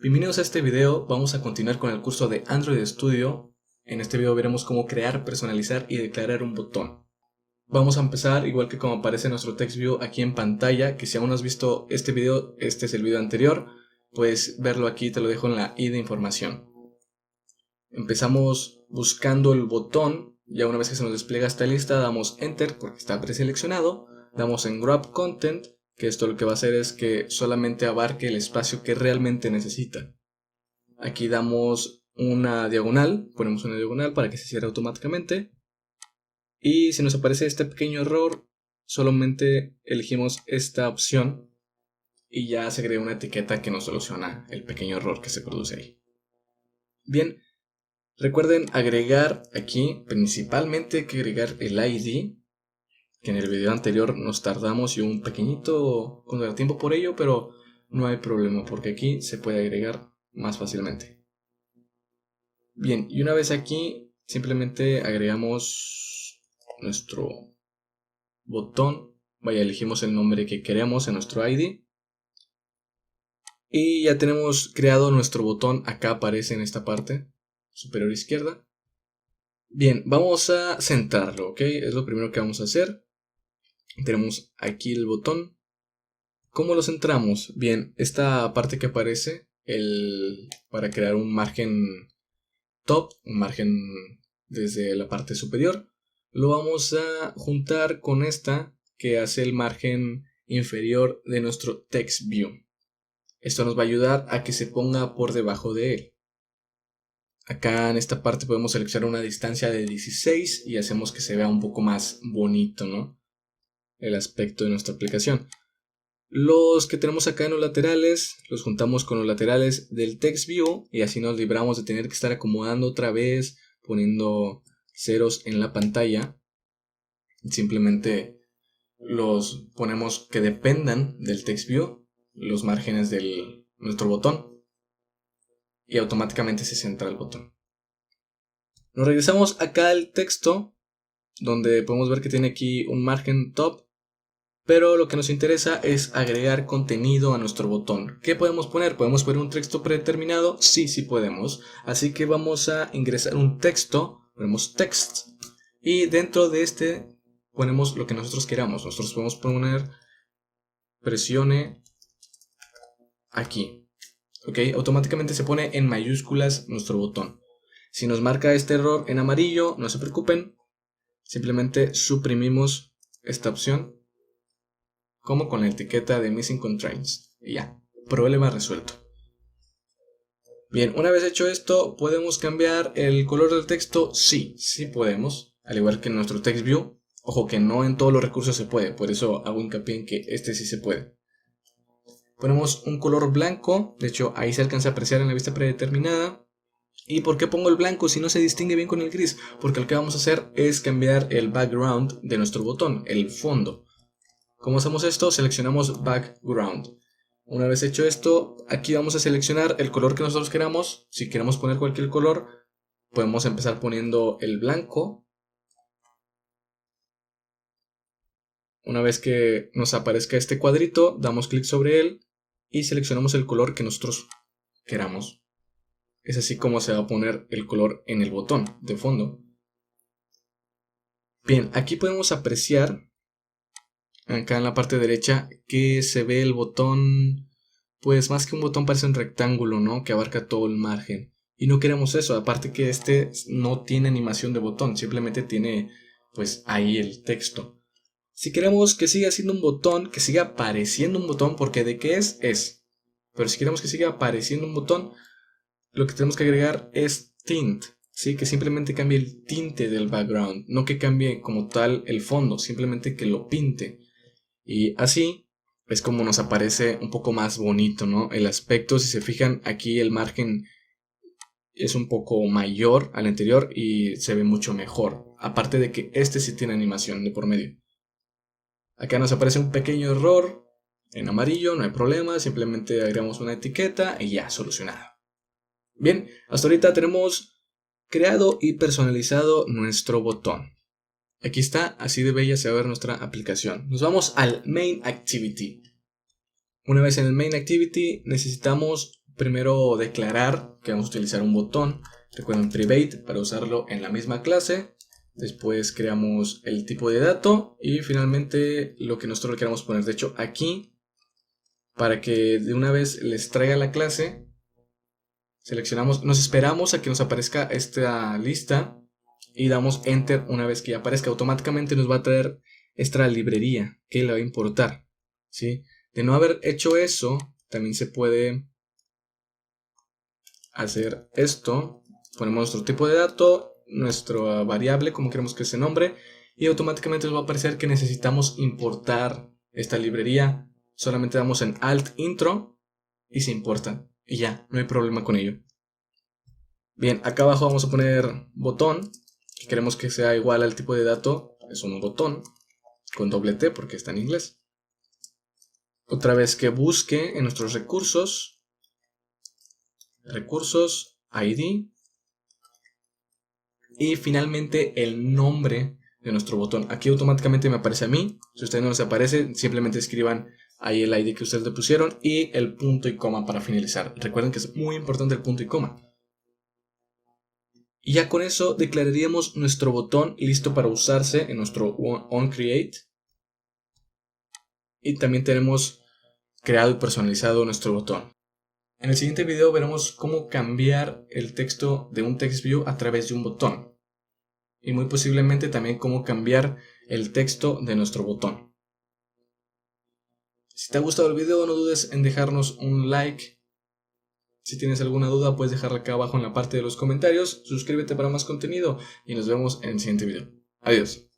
Bienvenidos a este video. Vamos a continuar con el curso de Android Studio. En este video veremos cómo crear, personalizar y declarar un botón. Vamos a empezar igual que como aparece nuestro text view aquí en pantalla, que si aún no has visto este video, este es el video anterior, puedes verlo aquí, te lo dejo en la i de información. Empezamos buscando el botón. Ya una vez que se nos despliega esta lista, damos Enter porque está preseleccionado, damos en Grab Content, que esto lo que va a hacer es que solamente abarque el espacio que realmente necesita. Aquí damos una diagonal, ponemos una diagonal para que se cierre automáticamente. Y si nos aparece este pequeño error, solamente elegimos esta opción y ya se crea una etiqueta que nos soluciona el pequeño error que se produce ahí. Bien, recuerden agregar aquí, principalmente hay que agregar el ID, que en el video anterior nos tardamos y un pequeñito contratiempo por ello, pero no hay problema porque aquí se puede agregar más fácilmente. Bien, y una vez aquí simplemente agregamos nuestro botón, elegimos el nombre que queremos en nuestro ID y ya tenemos creado nuestro botón. Acá aparece en esta parte superior izquierda. Bien, vamos a centrarlo, ¿ok? Es lo primero que vamos a hacer. Tenemos aquí el botón. ¿Cómo lo centramos? Bien, esta parte que aparece para crear un margen top, un margen desde la parte superior, lo vamos a juntar con esta que hace el margen inferior de nuestro text view. Esto nos va a ayudar a que se ponga por debajo de él. Acá en esta parte podemos seleccionar una distancia de 16 y hacemos que se vea un poco más bonito, ¿no? El aspecto de nuestra aplicación. Los que tenemos acá en los laterales, los juntamos con los laterales del text view y así nos libramos de tener que estar acomodando otra vez, poniendo ceros en la pantalla. Simplemente los ponemos que dependan del text view, los márgenes de nuestro botón, y automáticamente se centra el botón. Nos regresamos acá al texto, donde podemos ver que tiene aquí un margen top. Pero lo que nos interesa es agregar contenido a nuestro botón. ¿Qué podemos poner? ¿Podemos poner un texto predeterminado? Sí, sí podemos. Así que vamos a ingresar un texto. Ponemos text. Y dentro de este ponemos lo que nosotros queramos. Nosotros podemos poner presione aquí. ¿Ok? Automáticamente se pone en mayúsculas nuestro botón. Si nos marca este error en amarillo, no se preocupen. Simplemente suprimimos esta opción, como con la etiqueta de Missing Constraints. Y ya, problema resuelto. Bien, una vez hecho esto, ¿podemos cambiar el color del texto? Sí, sí podemos. Al igual que en nuestro text view. Ojo que no en todos los recursos se puede, por eso hago hincapié en que este sí se puede. Ponemos un color blanco, de hecho ahí se alcanza a apreciar en la vista predeterminada. ¿Y por qué pongo el blanco si no se distingue bien con el gris? Porque lo que vamos a hacer es cambiar el background de nuestro botón, el fondo. ¿Cómo hacemos esto? Seleccionamos background. Una vez hecho esto, aquí vamos a seleccionar el color que nosotros queramos. Si queremos poner cualquier color, podemos empezar poniendo el blanco. Una vez que nos aparezca este cuadrito, damos clic sobre él y seleccionamos el color que nosotros queramos. Es así como se va a poner el color en el botón de fondo. Bien, aquí podemos apreciar acá en la parte derecha que se ve el botón, pues más que un botón parece un rectángulo, ¿no? Que abarca todo el margen. Y no queremos eso, aparte que este no tiene animación de botón, simplemente tiene pues ahí el texto. Si queremos que siga siendo un botón, que siga apareciendo un botón, porque de qué es. Pero si queremos que siga apareciendo un botón, lo que tenemos que agregar es tint. ¿Sí? Que simplemente cambie el tinte del background, no que cambie como tal el fondo, simplemente que lo pinte. Y así es como nos aparece un poco más bonito, ¿no? El aspecto, si se fijan, aquí el margen es un poco mayor al anterior y se ve mucho mejor. Aparte de que este sí tiene animación de por medio. Acá nos aparece un pequeño error en amarillo, no hay problema, simplemente agregamos una etiqueta y ya, solucionado. Bien, hasta ahorita tenemos creado y personalizado nuestro botón. Aquí está, así de bella se va a ver nuestra aplicación. Nos vamos al Main Activity. Una vez en el Main Activity necesitamos primero declarar que vamos a utilizar un botón. Recuerden private para usarlo en la misma clase. Después creamos el tipo de dato y finalmente lo que nosotros le queramos poner. De hecho, aquí, para que de una vez les traiga la clase, seleccionamos, nos esperamos a que nos aparezca esta lista y damos enter. Una vez que ya aparezca, automáticamente nos va a traer esta librería que le va a importar, ¿sí? De no haber hecho eso, también se puede hacer esto. Ponemos nuestro tipo de dato, nuestra variable, como queremos que se nombre, y automáticamente nos va a aparecer que necesitamos importar esta librería. Solamente damos en Alt Intro y se importa. Y ya, no hay problema con ello. Bien, acá abajo vamos a poner botón, que queremos que sea igual al tipo de dato. Es un botón con doble T porque está en inglés. Otra vez que busque en nuestros recursos, ID, y finalmente el nombre de nuestro botón. Aquí automáticamente me aparece a mí. Si a ustedes no les aparece, simplemente escriban ahí el ID que ustedes le pusieron y el punto y coma para finalizar. Recuerden que es muy importante el punto y coma. Y ya con eso declararíamos nuestro botón listo para usarse en nuestro onCreate. Y también tenemos creado y personalizado nuestro botón. En el siguiente video veremos cómo cambiar el texto de un text view a través de un botón. Y muy posiblemente también cómo cambiar el texto de nuestro botón. Si te ha gustado el video, no dudes en dejarnos un like. Si tienes alguna duda, puedes dejarla acá abajo en la parte de los comentarios. Suscríbete para más contenido y nos vemos en el siguiente video. Adiós.